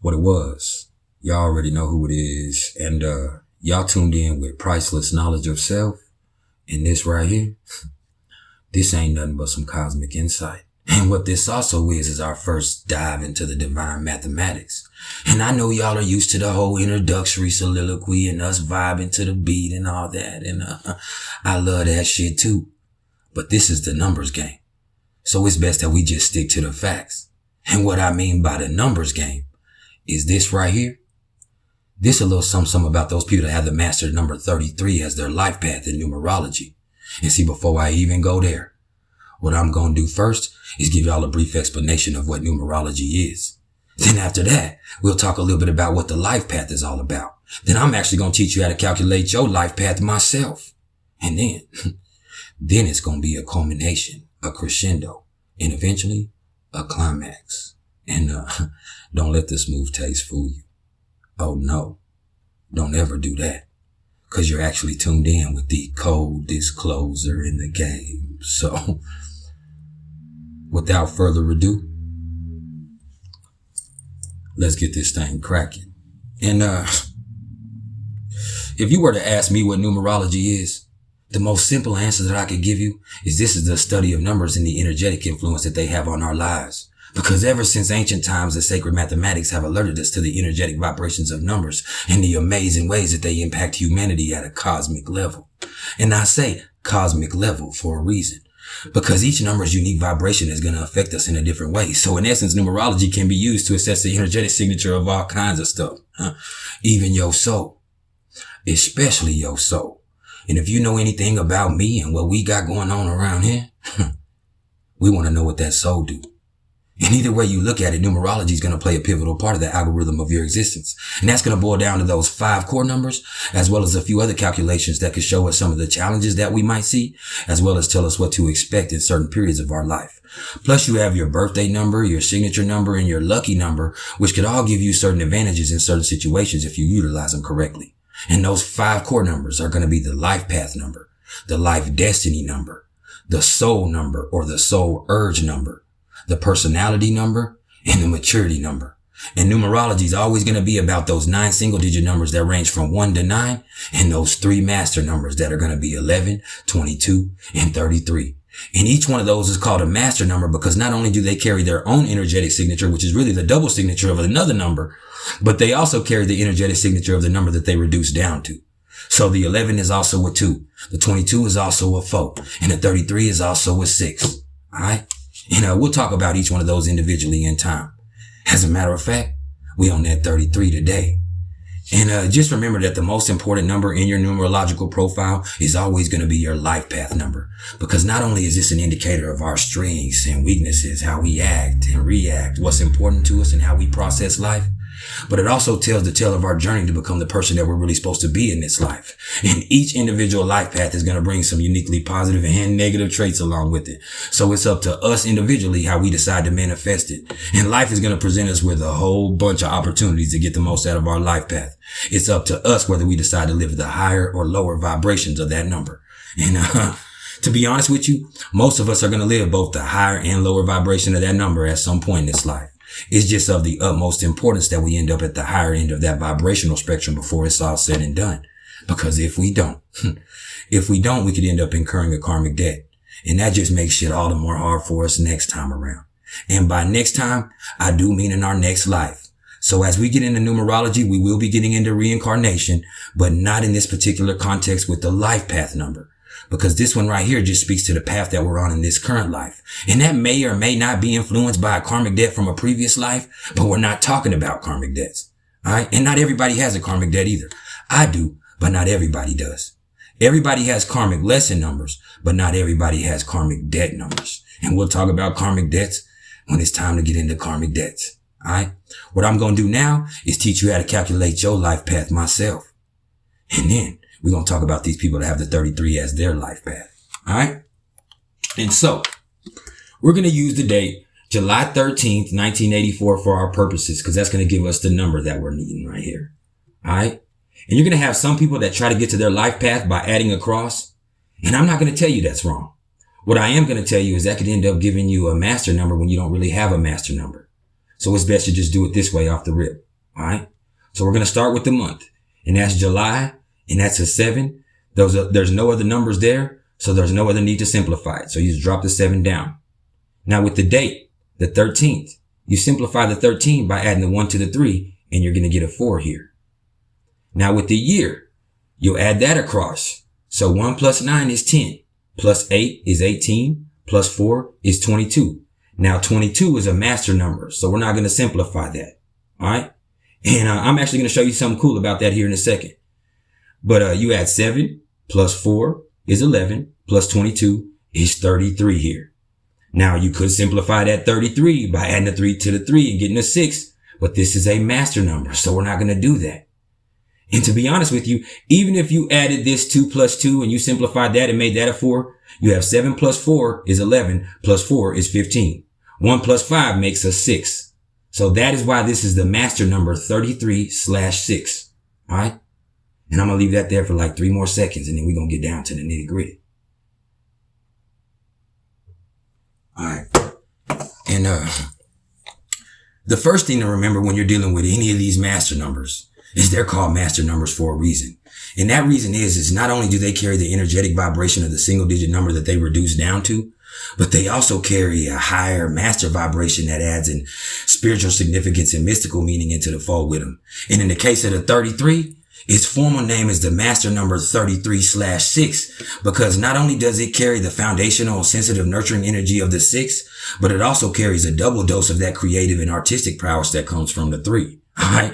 what it was. Y'all already know who it is. And y'all tuned in with Priceless Knowledge of Self. And this right here, this ain't nothing but some cosmic insight. And what this also is our first dive into the divine mathematics. And I know y'all are used to the whole introductory soliloquy and us vibing to the beat and all that. And I love that shit too. But this is the numbers game. So it's best that we just stick to the facts. And what I mean by the numbers game is this right here. This a little something about those people that have the master number 33 as their life path in numerology. And see, before I even go there, what I'm going to do first is give y'all a brief explanation of what numerology is. Then after that, we'll talk a little bit about what the life path is all about. Then I'm actually going to teach you how to calculate your life path myself. And then it's going to be a culmination, a crescendo, and eventually a climax. And don't let the smooth taste fool you. Oh no, don't ever do that. Cause you're actually tuned in with the cold discloser in the game. So without further ado, let's get this thing cracking. And if you were to ask me what numerology is, the most simple answer that I could give you is this is the study of numbers and the energetic influence that they have on our lives. Because ever since ancient times, the sacred mathematics have alerted us to the energetic vibrations of numbers and the amazing ways that they impact humanity at a cosmic level. And I say cosmic level for a reason. Because each number's unique vibration is going to affect us in a different way. So in essence, numerology can be used to assess the energetic signature of all kinds of stuff. Even your soul. Especially your soul. And if you know anything about me and what we got going on around here, we want to know what that soul do. And either way you look at it, numerology is going to play a pivotal part of the algorithm of your existence. And that's going to boil down to those 5 core numbers, as well as a few other calculations that could show us some of the challenges that we might see, as well as tell us what to expect in certain periods of our life. Plus you have your birthday number, your signature number, and your lucky number, which could all give you certain advantages in certain situations if you utilize them correctly. And those 5 core numbers are going to be the life path number, the life destiny number, the soul number or the soul urge number, the personality number, and the maturity number. And numerology is always going to be about those 9 single-digit numbers that range from 1 to 9, and those 3 master numbers that are going to be 11, 22, and 33. And each one of those is called a master number because not only do they carry their own energetic signature, which is really the double signature of another number, but they also carry the energetic signature of the number that they reduce down to. So the 11 is also a 2, the 22 is also a 4, and the 33 is also a 6. All right? And we'll talk about each one of those individually in time. As a matter of fact, we on that 33 today. And just remember that the most important number in your numerological profile is always going to be your life path number. Because not only is this an indicator of our strengths and weaknesses, how we act and react, what's important to us and how we process life, but it also tells the tale of our journey to become the person that we're really supposed to be in this life. And each individual life path is going to bring some uniquely positive and negative traits along with it. So it's up to us individually how we decide to manifest it. And life is going to present us with a whole bunch of opportunities to get the most out of our life path. It's up to us whether we decide to live the higher or lower vibrations of that number. And to be honest with you, most of us are going to live both the higher and lower vibration of that number at some point in this life. It's just of the utmost importance that we end up at the higher end of that vibrational spectrum before it's all said and done. Because if we don't, we could end up incurring a karmic debt. And that just makes shit all the more hard for us next time around. And by next time, I do mean in our next life. So as we get into numerology, we will be getting into reincarnation, but not in this particular context with the life path number. Because this one right here just speaks to the path that we're on in this current life. And that may or may not be influenced by a karmic debt from a previous life, but we're not talking about karmic debts. All right. And not everybody has a karmic debt either. I do, but not everybody does. Everybody has karmic lesson numbers, but not everybody has karmic debt numbers. And we'll talk about karmic debts when it's time to get into karmic debts. All right. What I'm going to do now is teach you how to calculate your life path myself. And then we're going to talk about these people that have the 33 as their life path. All right. And so we're going to use the date July 13th, 1984 for our purposes, because that's going to give us the number that we're needing right here. All right. And you're going to have some people that try to get to their life path by adding a cross. And I'm not going to tell you that's wrong. What I am going to tell you is that could end up giving you a master number when you don't really have a master number. So it's best to just do it this way off the rip. All right. So we're going to start with the month, and that's July, and that's a 7. There's no other numbers there. So there's no other need to simplify it. So you just drop the 7 down. Now with the date, the 13th, you simplify the 13 by adding the 1 to the 3, and you're going to get a 4 here. Now with the year, you'll add that across. So 1 plus 9 is 10, plus 8 is 18, plus 4 is 22. Now 22 is a master number, so we're not going to simplify that. All right. And I'm actually going to show you something cool about that here in a second. But you add 7 plus 4 is 11, plus 22 is 33 here. Now you could simplify that 33 by adding a 3 to the 3 and getting a 6, but this is a master number, so we're not going to do that. And to be honest with you, even if you added this 2 plus 2 and you simplified that and made that a 4, you have 7 plus 4 is 11, plus 4 is 15. 1 plus 5 makes a 6. So that is why this is the master number 33/6. All right. And I'm going to leave that there for like 3 more seconds, and then we're going to get down to the nitty gritty. All right. And the first thing to remember when you're dealing with any of these master numbers is they're called master numbers for a reason. And that reason is not only do they carry the energetic vibration of the single digit number that they reduce down to, but they also carry a higher master vibration that adds in spiritual significance and mystical meaning into the fold with them. And in the case of the 33, its formal name is the master number 33/6, because not only does it carry the foundational, sensitive, nurturing energy of the 6, but it also carries a double dose of that creative and artistic prowess that comes from the 3. All right.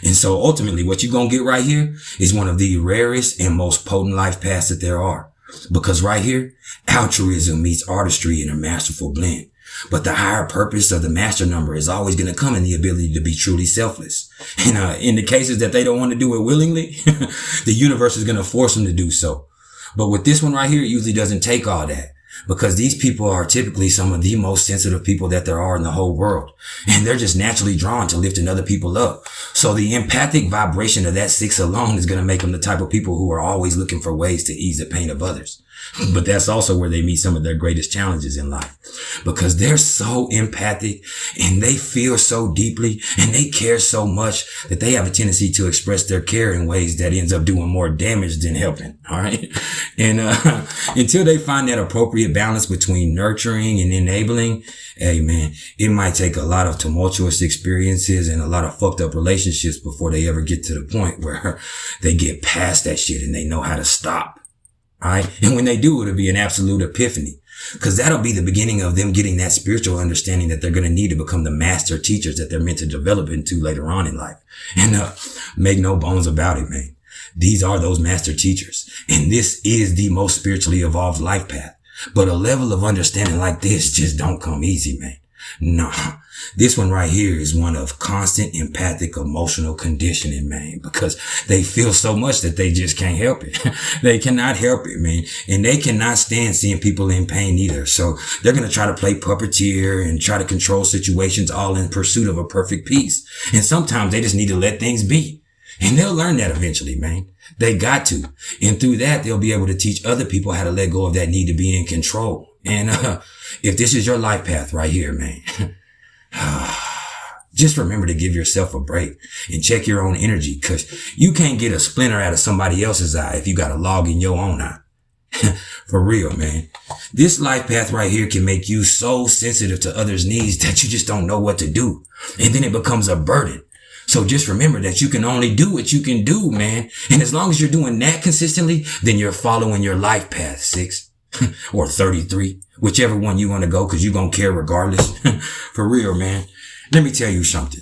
And so ultimately what you're going to get right here is one of the rarest and most potent life paths that there are. Because right here, altruism meets artistry in a masterful blend. But the higher purpose of the master number is always going to come in the ability to be truly selfless. And in the cases that they don't want to do it willingly, the universe is going to force them to do so. But with this one right here, it usually doesn't take all that, because these people are typically some of the most sensitive people that there are in the whole world. And they're just naturally drawn to lifting other people up. So the empathic vibration of that 6 alone is going to make them the type of people who are always looking for ways to ease the pain of others. But that's also where they meet some of their greatest challenges in life, because they're so empathic and they feel so deeply and they care so much that they have a tendency to express their care in ways that ends up doing more damage than helping. All right. And until they find that appropriate balance between nurturing and enabling, hey man, it might take a lot of tumultuous experiences and a lot of fucked up relationships before they ever get to the point where they get past that shit and they know how to stop. All right. And when they do, it'll be an absolute epiphany, because that'll be the beginning of them getting that spiritual understanding that they're going to need to become the master teachers that they're meant to develop into later on in life. And make no bones about it, man. These are those master teachers. And this is the most spiritually evolved life path. But a level of understanding like this just don't come easy, man. No, this one right here is one of constant empathic emotional conditioning, man, because they feel so much that they just can't help it. They cannot help it, man. And they cannot stand seeing people in pain either. So they're going to try to play puppeteer and try to control situations all in pursuit of a perfect peace. And sometimes they just need to let things be. And they'll learn that eventually, man. They got to. And through that, they'll be able to teach other people how to let go of that need to be in control. And if this is your life path right here, man, just remember to give yourself a break and check your own energy, because you can't get a splinter out of somebody else's eye if you got a log in your own eye. For real, man. This life path right here can make you so sensitive to others' needs that you just don't know what to do. And then it becomes a burden. So just remember that you can only do what you can do, man. And as long as you're doing that consistently, then you're following your life path, 6 or 33, whichever one you want to go, because you're going to care regardless. For real, man. Let me tell you something.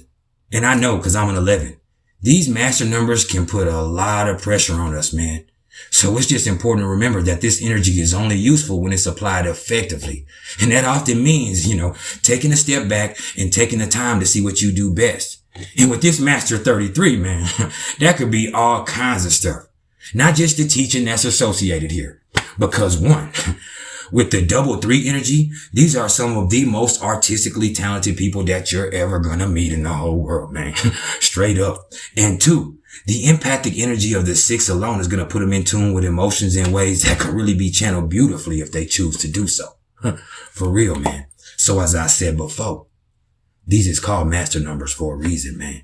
And I know, because I'm an 11. These master numbers can put a lot of pressure on us, man. So it's just important to remember that this energy is only useful when it's applied effectively. And that often means, taking a step back and taking the time to see what you do best. And with this Master 33, man, that could be all kinds of stuff. Not just the teaching that's associated here. Because one, with the double 3 energy, these are some of the most artistically talented people that you're ever gonna meet in the whole world, man. Straight up. And 2, the empathic energy of the 6 alone is gonna put them in tune with emotions in ways that could really be channeled beautifully if they choose to do so. For real, man. So as I said before, these is called master numbers for a reason, man.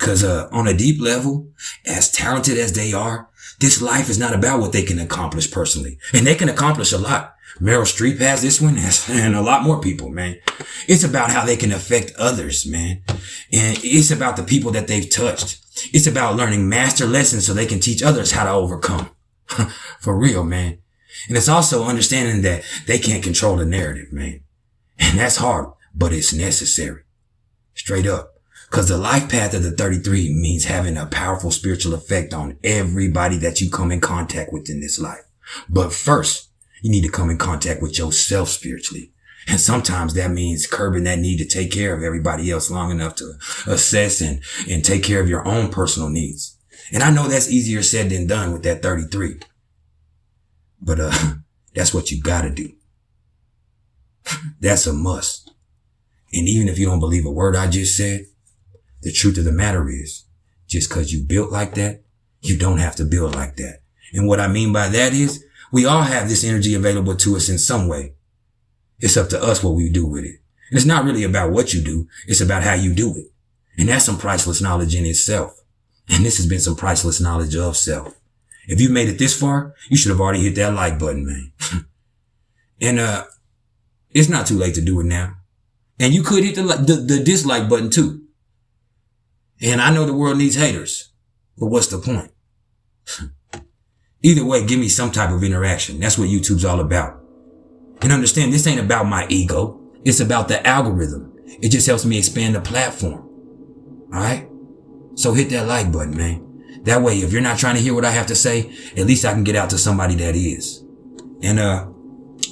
Cause, on a deep level, as talented as they are, this life is not about what they can accomplish personally. And they can accomplish a lot. Meryl Streep has this one, and a lot more people, man. It's about how they can affect others, man. And it's about the people that they've touched. It's about learning master lessons so they can teach others how to overcome. For real, man. And it's also understanding that they can't control the narrative, man. And that's hard, but it's necessary. Straight up. Cause the life path of the 33 means having a powerful spiritual effect on everybody that you come in contact with in this life. But first, you need to come in contact with yourself spiritually. And sometimes that means curbing that need to take care of everybody else long enough to assess and take care of your own personal needs. And I know that's easier said than done with that 33. But, that's what you gotta do. That's a must. And even if you don't believe a word I just said, the truth of the matter is, just cause you built like that, you don't have to build like that. And what I mean by that is, we all have this energy available to us in some way. It's up to us what we do with it. And it's not really about what you do, it's about how you do it. And that's some priceless knowledge in itself. And this has been some priceless knowledge of self. If you made it this far, you should have already hit that like button, man. And, it's not too late to do it now. And you could hit the dislike button too. And I know the world needs haters, but what's the point? Either way, give me some type of interaction. That's what YouTube's all about. And understand, this ain't about my ego. It's about the algorithm. It just helps me expand the platform. Alright? So hit that like button, man. That way, if you're not trying to hear what I have to say, at least I can get out to somebody that is. And,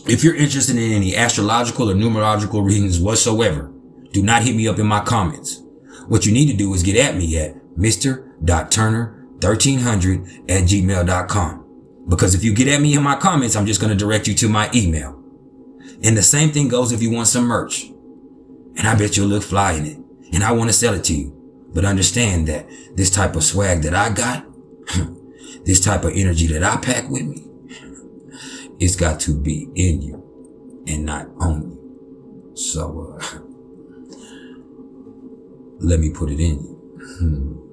if you're interested in any astrological or numerological readings whatsoever, do not hit me up in my comments. What you need to do is get at me at mr.turner1300@gmail.com. Because if you get at me in my comments, I'm just going to direct you to my email. And the same thing goes if you want some merch. And I bet you'll look fly in it. And I want to sell it to you. But understand that this type of swag that I got, this type of energy that I pack with me, it's got to be in you and not on you. So, let me put it in you.